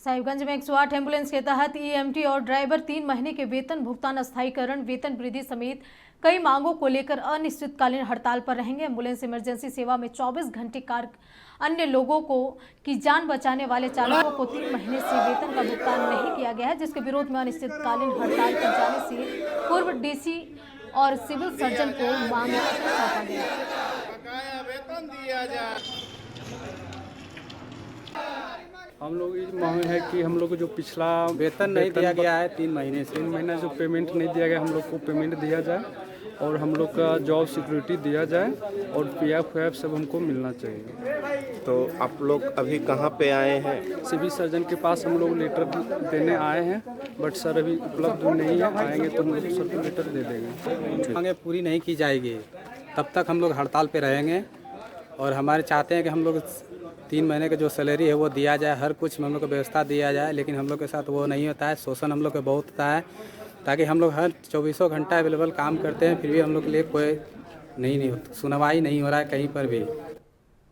साहिबगंज में 108 एम्बुलेंस के तहत ईएमटी और ड्राइवर 3 महीने के वेतन भुगतान अस्थायीकरण वेतन वृद्धि समेत कई मांगों को लेकर अनिश्चितकालीन हड़ताल पर रहेंगे। एम्बुलेंस इमरजेंसी सेवा में 24 घंटे कार्य अन्य लोगों को की जान बचाने वाले चालकों को 3 महीने से वेतन का भुगतान नहीं किया गया है, जिसके विरोध में अनिश्चितकालीन हड़ताल पर जाने से पूर्व डीसी और सिविल सर्जन को मांग सौंपा गया। हम लोग ये मांग है कि हम लोग को जो पिछला वेतन नहीं दिया गया है 3 महीने से 3 महीना जो पेमेंट नहीं दिया गया, हम लोग को पेमेंट दिया जाए और हम लोग का जॉब सिक्योरिटी दिया जाए और पीएफ सब हमको मिलना चाहिए। तो आप लोग अभी कहाँ पे आए हैं? सिविल सर्जन के पास हम लोग लेटर देने आए हैं, बट सर अभी उपलब्ध नहीं है। आएंगे तो हम लोग सर को लेटर दे देंगे। मांगे पूरी नहीं की जाएगी तब तक हम लोग हड़ताल पे रहेंगे और हमारे चाहते हैं कि हम लोग 3 महीने का जो सैलरी है वो दिया जाए, हर कुछ में हम लोग को व्यवस्था दिया जाए, लेकिन हम लोग के साथ वो नहीं होता है। शोषण हम लोग को बहुत होता है, ताकि हम लोग हर 24 घंटा अवेलेबल काम करते हैं, फिर भी हम लोग के लिए कोई नहीं सुनवाई नहीं हो रहा है कहीं पर भी।